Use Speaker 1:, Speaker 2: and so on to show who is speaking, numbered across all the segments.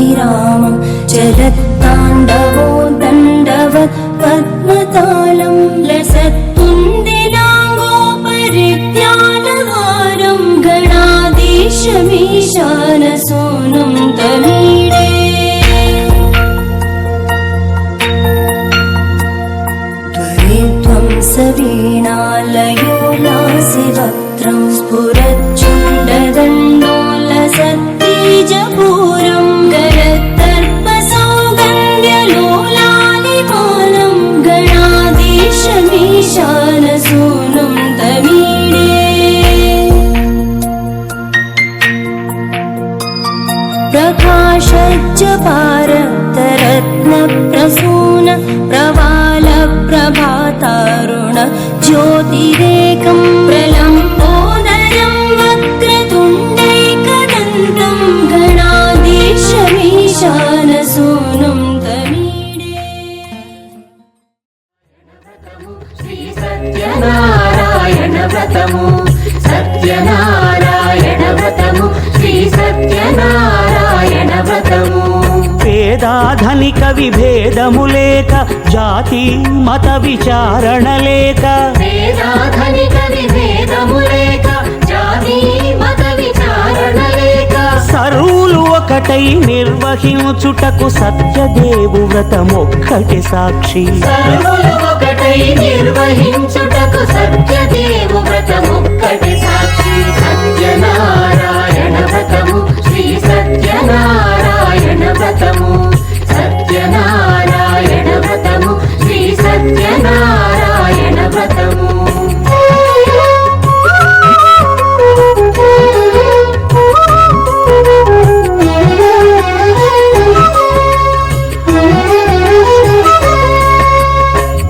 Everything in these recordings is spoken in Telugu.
Speaker 1: विरामं चलत्ताण्डवो दण्डवत् पद्मतालं लसत्कुन्दिलाङ्गोपरित्यालहारं गणाधीशमीशानसूनुं तमीडे सवीणालयोलासिवक्त्रं स्फुरच्चुण्डदण्डोलसत्तीजपूरं गरत्तर्पसौगन्ध्यलोलालिपालं गणाधीशमीशानसूनुं तमीडे प्रकाशज्जपारक्तरत्नप्रसून प्रवालप्रभातारुण ज्योतिरेकं प्रलम्बोदरं वक्रतुण्डैकदन्तं गणाधीशमीशानसूनुं तमीडे
Speaker 2: श्री सत्यनारायण व्रतमु सत्यनारायण व्रतमु श्री सत्यनारायण व्रतमु
Speaker 3: పేదాధనిక విభేదము లేక జాతి మత విచారణ లేక
Speaker 2: వేదాధనిక విభేదము లేక జాతి మత విచారణ లేక
Speaker 3: సర్వులు ఒకటై నిర్వహించుటకు సత్యదేవు వ్రతమొక్కటి సాక్షి
Speaker 2: సర్వులు ఒకటై నిర్వహించుటకు సత్యదేవు వ్రతమొక్కటి సాక్షి సత్యనారాయణ వ్రతము శ్రీ సత్యనారాయణ వ్రతము సత్యనారాయణ వ్రతము శ్రీ సత్యనారాయణ వ్రతము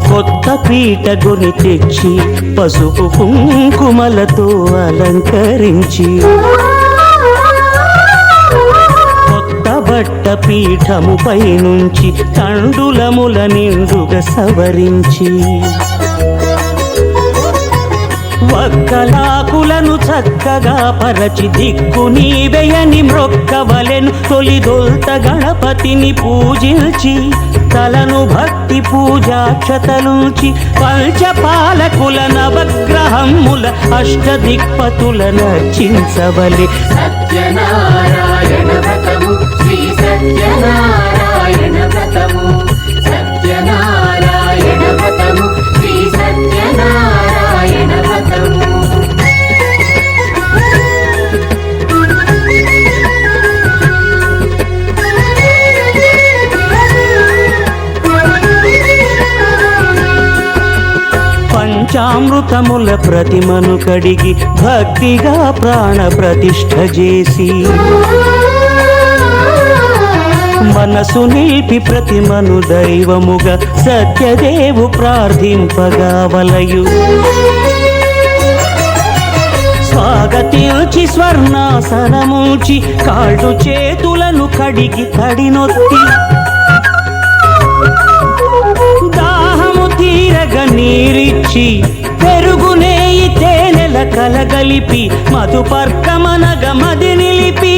Speaker 3: కొత్త పీటగుని తెచ్చి పసుపు కుంకుమలతో అలంకరించి కొత్త బట్ట పీఠముపై నుంచి తండులముల నిండుగా సవరించి వక్కలాకులను చక్కగా పరచి దిక్కు నీవెయని మ్రొక్కవలెను తొలిదొల్త గణపతిని పూజించి తలను భక్తి పూజాక్షతలుంచి పంచపాలకుల నవగ్రహముల అష్టదిక్పతుల నర్చించవలె
Speaker 2: సత్యనారాయణ వ్రతము శ్రీ సత్యనారాయణ వ్రతము సత్యనారాయణ వ్రతము శ్రీ సత్యనారాయణ వ్రతము
Speaker 3: పంచామృతముల ప్రతిమను కడిగి భక్తిగా ప్రాణ ప్రతిష్ఠ చేసి మనసు నిలిపి ప్రతిమను దైవముగా సత్యదేవు ప్రార్థింపగా వలయు స్వాగతించి స్వర్ణాసనముంచి కాళ్ళు చేతులను కడిగి తడినొత్తి దాహము తీరగ నీరిచ్చి పెరుగునేయి తేనెల కలగలిపి మధుపర్కమనగ మది నిలిపి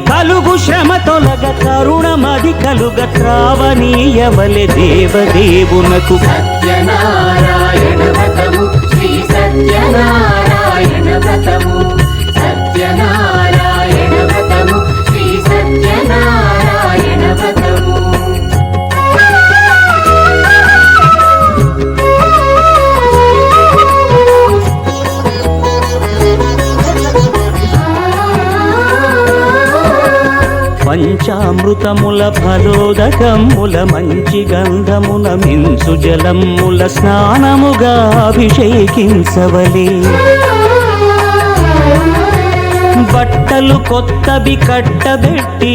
Speaker 3: కలుగు శ్రమ తొలగ కరుణమది కలుగ త్రావనీయవలె దేవదేవునకు
Speaker 2: సత్యనారాయణ వ్రతము శ్రీ సత్యనారాయణ వ్రతము సత్యనారాయణ వ్రతము శ్రీ సత్యనారాయణ వ్రతము
Speaker 3: పంచామృతముల ఫలోదకముల మంచి గంధమున మించు జలముల స్నానముగా అభిషేకించవలే బట్టలు కొత్తవి కట్టబెట్టి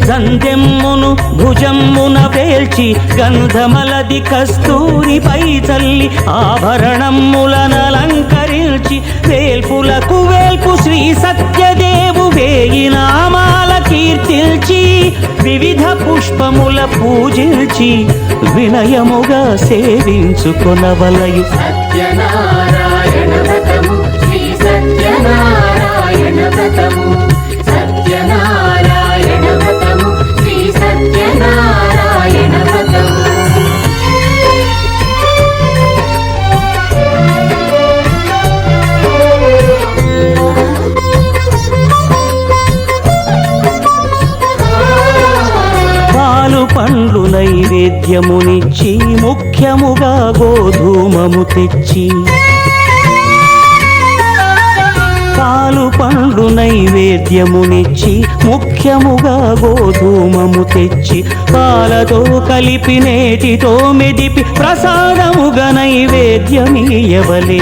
Speaker 3: గంధెమ్మును భుజమ్మున పేల్చి గంధమలది కస్తూరిపై చల్లి ఆభరణములనలంకరించి వేల్పులకు వేల్పు శ్రీ సత్యదేవు వేయి నామాల కీర్తిల్చి వివిధ పుష్పముల పూజించి వినయముగా సేవించుకొనవలయు
Speaker 2: సత్యనారాయణ వ్రతము శ్రీ సత్యనారాయణ వ్రతము సత్యనారాయణ వ్రతము శ్రీ
Speaker 3: పండ్లు నైవేద్యమునిచ్చి ముఖ్యముగా గోధూమము తెచ్చి పాలు పండ్లు నైవేద్యమునిచ్చి ముఖ్యముగా గోధూమము తెచ్చి పాలతో కలిపి నేటితో మెదిపి ప్రసాదముగా నైవేద్యమీయవలె.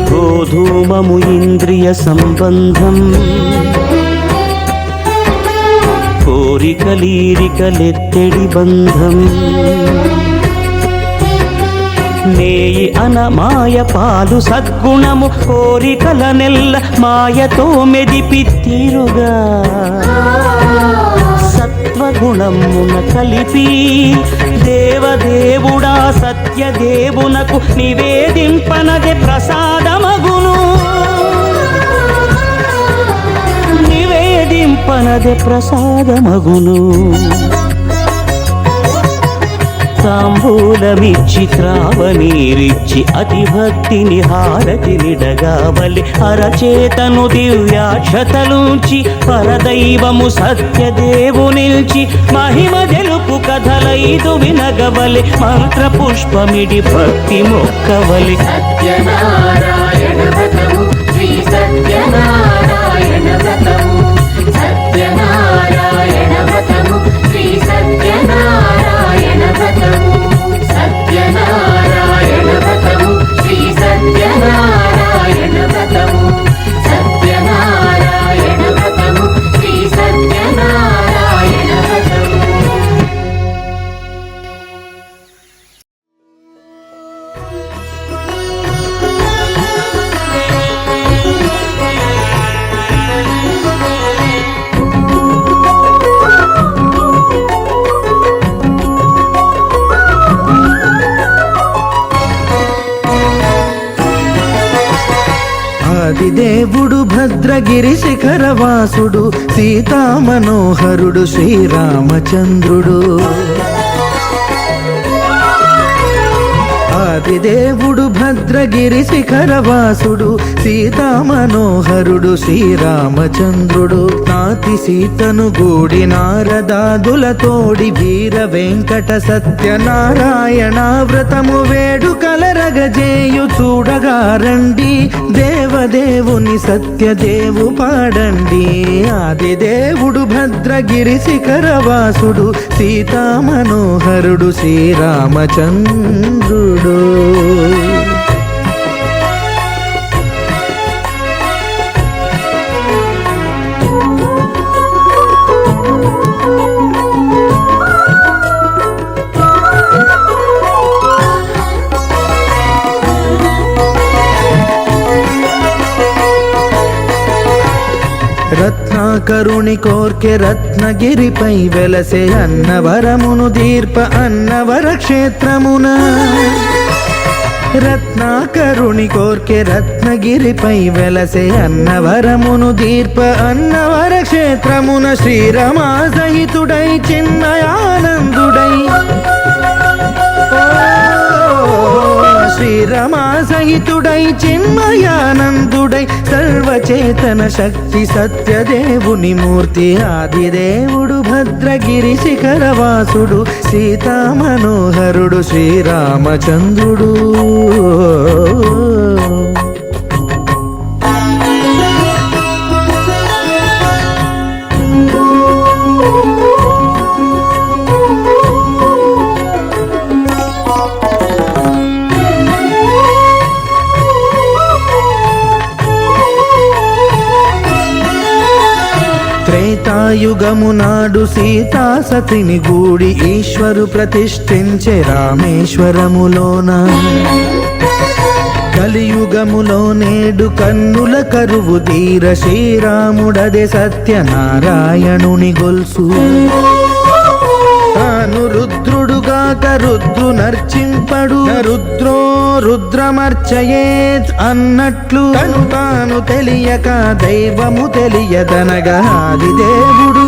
Speaker 3: గోధూమము ఇంద్రియ సంబంధం కోరికలీరికలెత్తెడి బంధం. నేయి అనమాయ పాలు సద్గుణము కోరికల నెల్ల మాయతో మెదిపి తీరుగా సత్వగుణమున కలిపి దేవదేవుడా సత్యదేవునకు నివేదింపనదే ప్రసాదమగును. నివేదింపనదే ప్రసాదమగును. తాంబూలమిచ్చి త్రావనీరిచ్చి అతి భక్తిని హారతినిడగావలి. అరచేతను దివ్యాక్షతలుంచి పరదైవము సత్యదేవునిల్చి మహిమ తెలుపు కథలైదు వినగవలి. మంత్ర పుష్పమిడి భక్తి మొక్కవలి.
Speaker 2: సత్యనారాయణ వ్రతము శ్రీ సత్యనారాయణ వ్రతము. సత్యనారాయణ వ్రతము శ్రీ సత్యనారాయణ వ్రతము. సత్యనారాయణ వ్రతము శ్రీ సత్యనారాయణ వ్రతము. సత్యనారాయణ వ్రతము శ్రీ సత్యనారాయణ వ్రతము.
Speaker 4: ఆదిదేవుడు భద్రగిరి శిఖరవాసుడు సీతామనోహరుడు శ్రీరామచంద్రుడు. ఆదిదేవుడు భద్రగిరి శిఖరవాసుడు సీతామనోహరుడు శ్రీరామచంద్రుడు. నాతి సీతను గూడి నారదాదులతోడి వీర వెంకట సత్యనారాయణ వ్రతము వేడుకలరగజేయు చూడగా రండి. దేవదేవుని సత్యదేవు పాడండి. ఆదిదేవుడు భద్రగిరి శిఖరవాసుడు సీతామనోహరుడు శ్రీరామచంద్రుడు. రత్నాకరుని కోర్కె రత్నగిరిపై వెలసే అన్నవరమును దీర్ప అన్నవర క్షేత్రమున. రత్నాకరుని కోర్కె రత్నగిరిపై వెలసే అన్నవరమును దీర్ప అన్నవర క్షేత్రమున. శ్రీరమా సహితుడై చిన్మయానందుడై శ్రీరమా సహితుడై చిన్మయానందుడై సర్వచేతన శక్తి సత్యదేవుని మూర్తి. ఆదిదేవుడు భద్రగిరి శిఖరవాసుడు సీతామనోహరుడు శ్రీరామచంద్రుడు. త్రేతాయుగము నాడు సీతా సతిని గూడి ఈశ్వరు ప్రతిష్ఠించే రామేశ్వరములోన. కలియుగములో నేడు కన్నుల కరువు తీర శ్రీరాముడదే సత్యనారాయణుని గొల్సు. తాను రుద్రుడుగాక రుద్రు నర్చింపడు రుద్రో రుద్రమర్చయేత్ అన్నట్లు తను తాను తెలియక దైవము తెలియదనగా ఆదిదేవుడు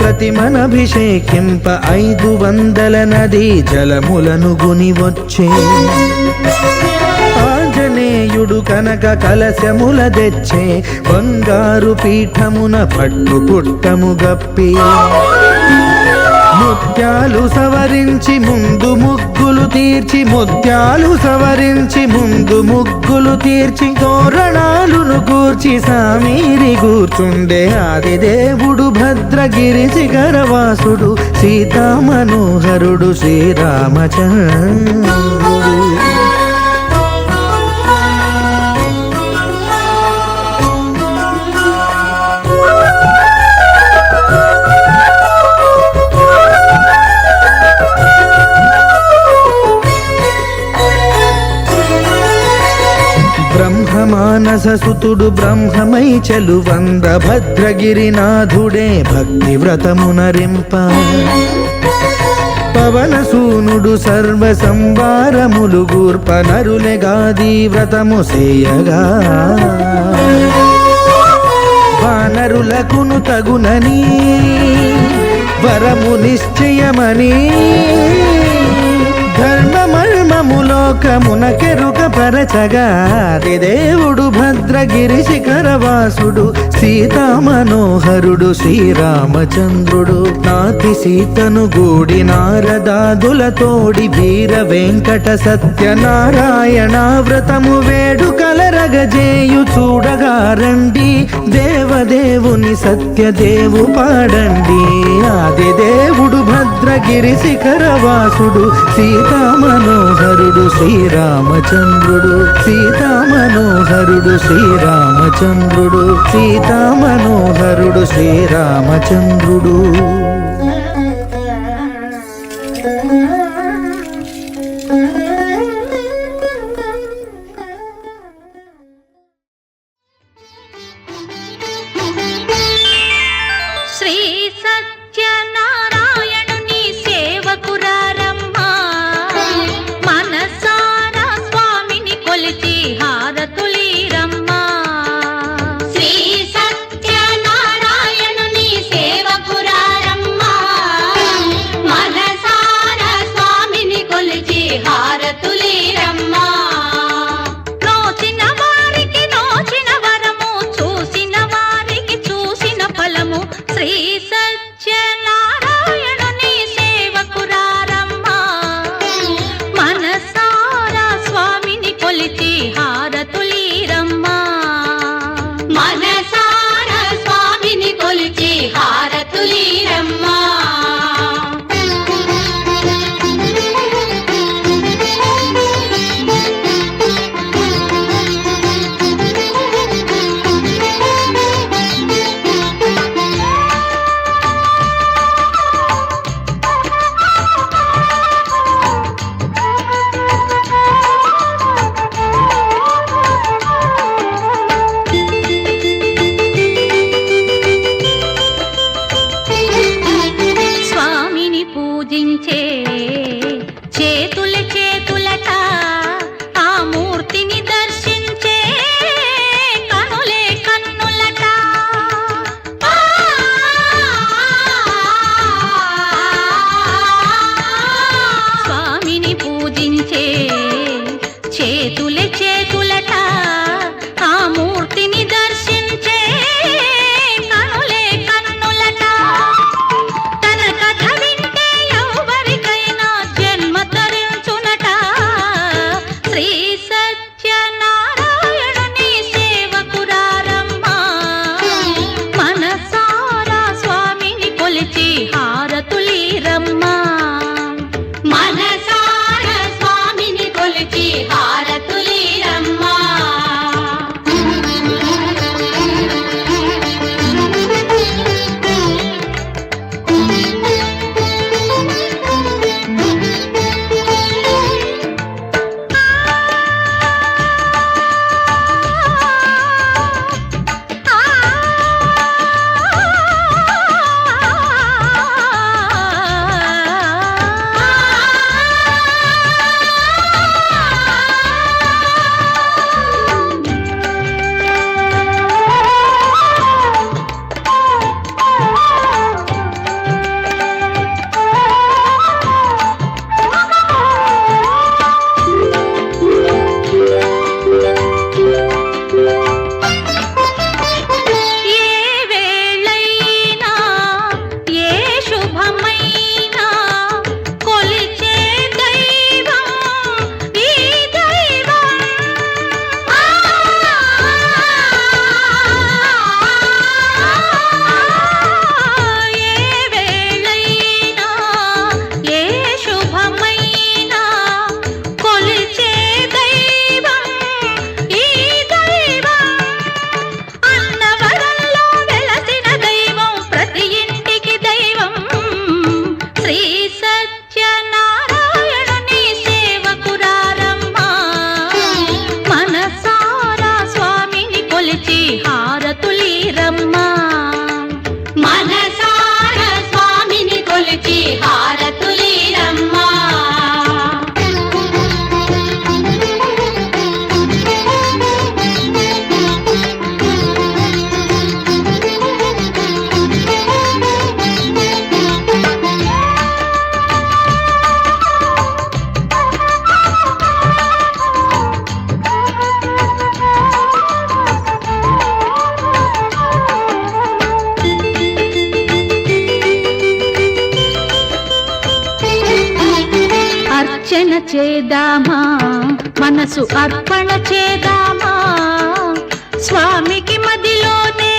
Speaker 4: ప్రతిమనభిషేకింప 500 నదీ జలములను గునివొచ్చే ఆంజనేయుడు కనక కలశముల తెచ్చే బంగారు పీఠమున పట్టు పుట్టము గప్పి ముత్యాలు సవరించి ముందు ముగ్గులు తీర్చి ముత్యాలు సవరించి ముందు ముగ్గులు తీర్చి తోరణాలును కూర్చి సామీరి కూర్చుండే ఆదిదేవుడు భద్రగిరి శిఖరవాసుడు సీతామనోహరుడు శ్రీరామచంద్రుడు బ్రహ్మమానససుతుడు బ్రహ్మమై చెలువంద భద్రగిరినాథుడే భక్తి వ్రతమునరింప పవనసూనుడు సర్వ సంవారములు గూర్ప నరులెగాది వ్రతము సేయగా వానరులకును తగునని వరము నిశ్చయమని ధర్మమర్మములోకమునకెరుక పరచగా దేవుడు భద్రగిరి శిఖరవాసుడు సీతామనోహరుడు శ్రీరామచంద్రుడు నాతి సీతను గూడి నారదాదులతోడి వీర వెంకట సత్యనారాయణ వ్రతము వేడుకలరగజేయు చూడగా రండి దేవదేవుని సత్యదేవు పాడండి ఆదిదేవుడు భద్రగిరి శిఖరవాసుడు సీతామనోహరుడు శ్రీరామచంద్రుడు సీతామనోహరుడు శ్రీరామచంద్రుడు సీతామనోహరుడు శ్రీరామచంద్రుడు
Speaker 5: శ్రీ సత్యనారాయణుని సేవకురారమ్మా మనసారా స్వామిని కొలిచి హారతులీరమ్మా
Speaker 2: శ్రీ సత్యనారాయణుని సేవకురారమ్మా
Speaker 5: చేద్దామా మనసు అర్పణ చేద్దామా స్వామికి మదిలోనే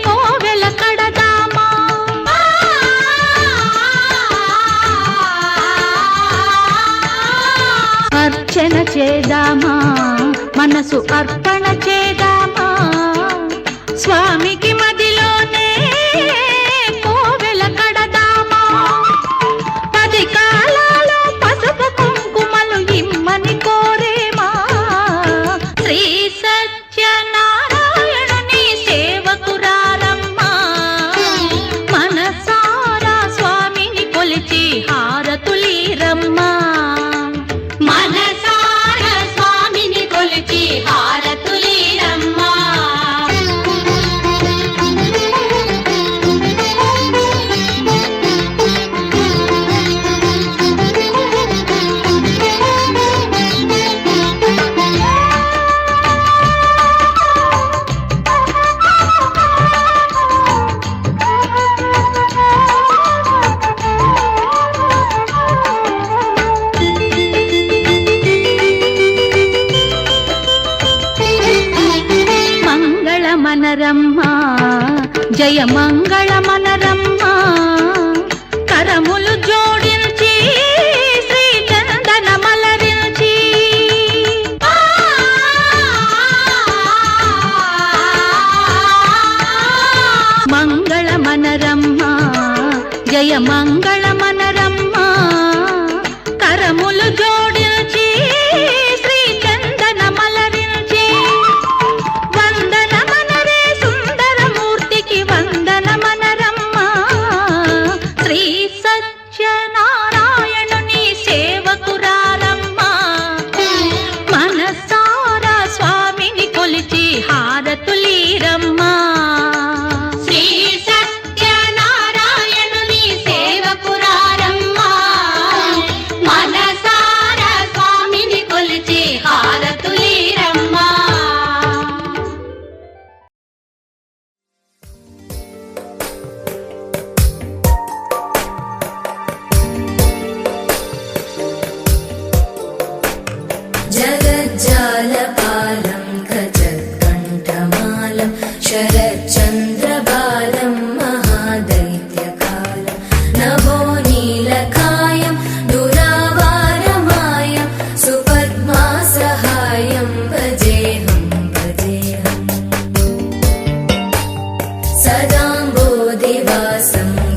Speaker 5: కోవెల కడదామా అర్చన చేద్దామా మనసు అర్పణ చేద్దామా స్వామికి మదిలోనే కోవెల కడదామా 10 కాలాలు పసుపు కుంకుమలు ఇమ్మని కోరేమా శ్రీ సత్యనారాయణుని సేవకురారమ్మా మనసారా స్వామిని కొలిచి హారతులీరమ్మా మనసారా స్వామిని కొలిచి హారతులీరమ్మా మనరమ్మా జయ మంగళ మనరమ్మా కరములు జోడించి శ్రీ చందన మలరించి మంగళ మనరమ్మా జయ మంగళ మనరమ్మా కరములు జోడించి శ్రీ చందన మలరించి వందన మనరే సుందరమూర్తికి వందన మనరమ్మా శ్రీ సత్యనారాయణుని సేవకురారమ్మా మనసారా స్వామిని కొలిచి హారతులీరమ్మా శ్రీ సత్యనారాయణుని సేవకురారమ్మా మనసారా స్వామిని కొలిచి హారతులీరమ్మా
Speaker 1: जगज्जालपालं गजत्कण्ठमालं शरच्चन्द्रबालं महादैत्यकालं नभो नीलकायं दुरावारमायं सुपद्मासहायं भजेऽहं भजेऽहम् सदाम्बोधिवासं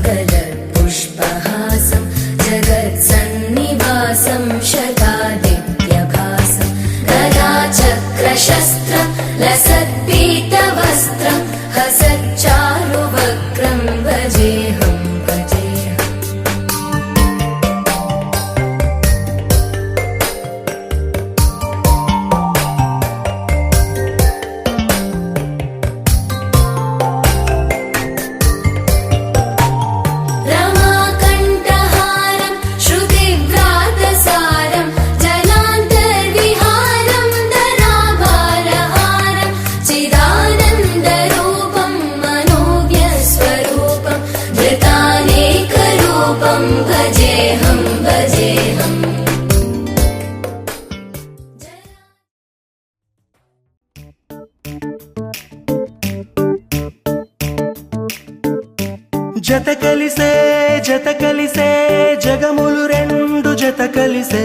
Speaker 1: गलत्पुष्पहासं जगत्सन्निवासं शतादित्यभासं गदाचक्रशस्त्रं लसत्पीतवस्त्रं हसच्चारुवक्त्रं भजेऽहं भजेऽहम् रमाकण्ठहारं श्रुतिव्रातसारं जलान्तर्विहारं धराभारहारं चिदानन्दरूपं मनोव्यस्वरूपं धृतानेकरूपं भजेऽहं भजेऽहम्
Speaker 4: జత కలిసే జగములు రెండు జత కలిసే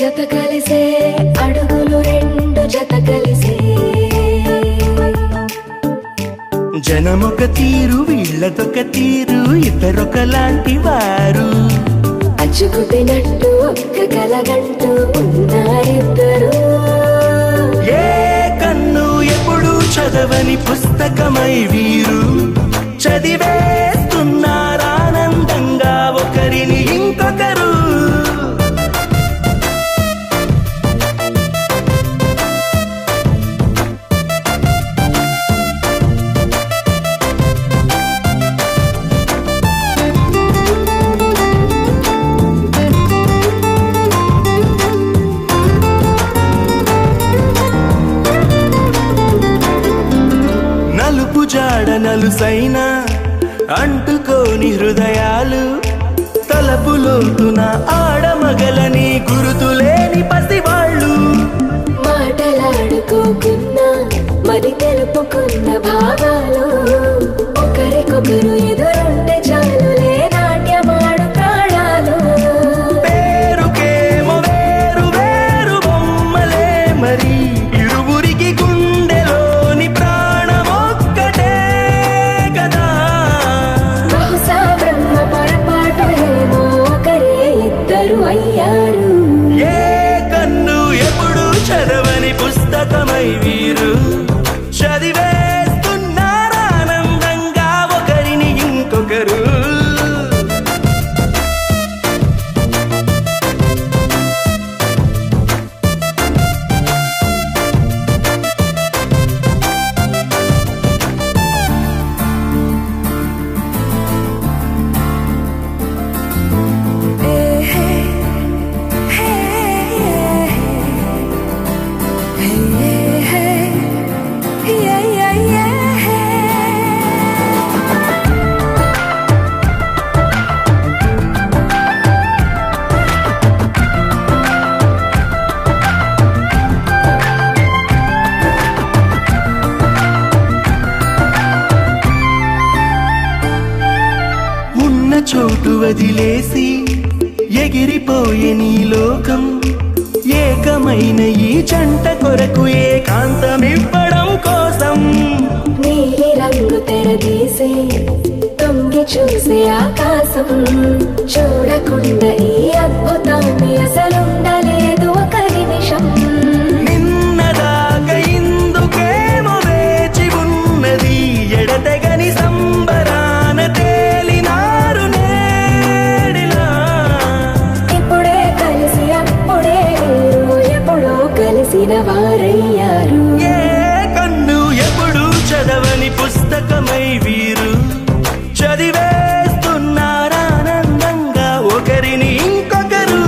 Speaker 1: జత కలిసే అడుగులు రెండు జత కలిసే
Speaker 4: జనమొక తీరు వీళ్ళదొక తీరు ఇద్దరొకలాంటి వారు
Speaker 1: అచ్చుకుతినట్టు ఒక్క కలగంటూ ఉన్నారిద్దరు
Speaker 4: ఏ కన్ను ఎప్పుడు చదవని పుస్తకమై వీరు చదివేస్తున్నారానందంగా ఒకరిని ఇంకొకరు నలుపు జాడ నలుసైన అంటుకోని కొన్ని హృదయాలు తలపులోతున ఆడమగలని గురుతులేని పసివాళ్ళు
Speaker 1: మాటలాడుకోకున్నా మరి తెలుపుకున్న భావాలు ఒకరికొకరు ఎదురుంటే చాలులే నాట్యమాడు ప్రాణాలు
Speaker 4: పేరుకేమో వేరు వేరు బొమ్మలే మరి ఇరువురికి గుండెలోని ప్రాణమొక్కటే కదా
Speaker 1: బహుశా బ్రహ్మ పొరపాటు ఏమో ఒకరే ఇద్దరు అయ్యారు
Speaker 4: ఏ కన్ను ఎప్పుడు చదవని పుస్తకమై వీరు చదివేస్తున్నారానందంగా ఒకరిని ఇంకొకరు ఉన్న చోటు వదిలేసి ఎగిరిపోయే నీ లోకం ఏకమైన ఈ జంట కొరకు ఏకాంతమివ్వడం కోసం
Speaker 1: నీలి రంగు తెరదీసే తొంగి చూసే ఆకాశం చూడకుండా ఈ అద్భుతాన్ని అసలుండలేదు ఒక నిమిషం
Speaker 4: నిన్నదాకా ఇందుకేమో వేచి ఉన్నది ఎడతెగని సంబరాన తేలినారు నేడిలా
Speaker 1: ఇప్పుడే కలిసి అప్పుడే వీరు ఎప్పుడో కలిసిన వారయ్యారు
Speaker 4: ఏ కన్ను ఎప్పుడు చదవని పుస్తకమై వీరు చదివేస్తున్నారానందంగా ఒకరిని ఇంకొకరు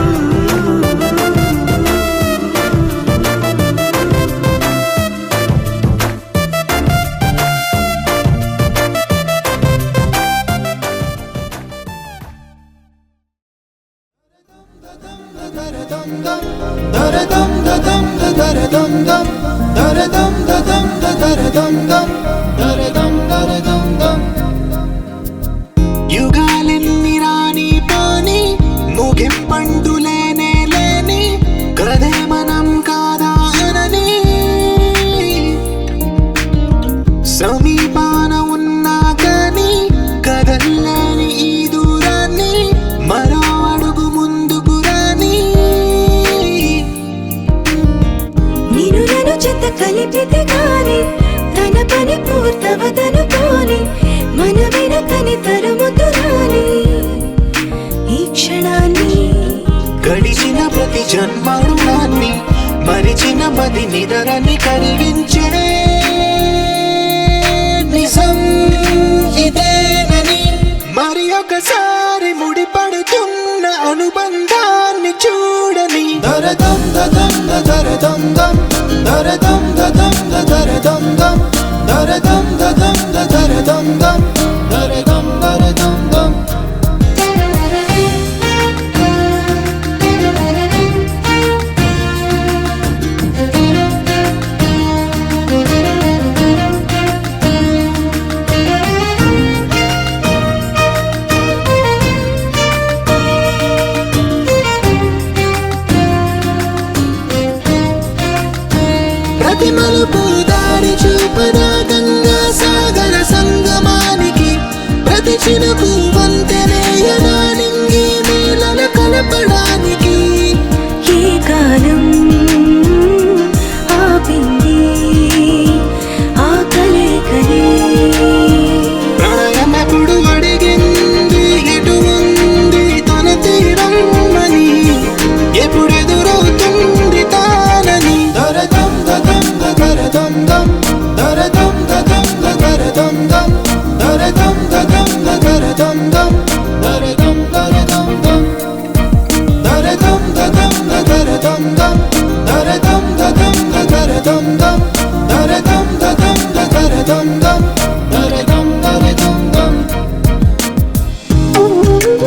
Speaker 6: యుగాలెన్ని రాని పోని ముగింపంటూ లేనే లేని కదే మనం కాదా అనని సమీపాన ఉన్నా కానీ కదల్లేని ఈ దూరాన్ని మరో అడుగు ముందుకు రాని
Speaker 1: నేను నన్ను చెత్త కలిపితే గాని తన పని పూర్తవదనుకోని మన వెనకని తరుముతురాని ఈ క్షణాన్ని
Speaker 6: గడిచిన ప్రతి జన్మరుణాన్ని మరిచిన మది నిదరని కరిగించే నిజం ఇదేనని మరి ఒకసారి ముడిపడుతున్న అనుబంధాన్ని చూడని దరదం దదం దరదం దం దరదం దదం దరదం దం దరదం దదం దరదం దం దరదం దరదం దం ప్రతి మలుపు దారి చూపన గంగా సాగర సంగమానికి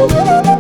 Speaker 1: నీ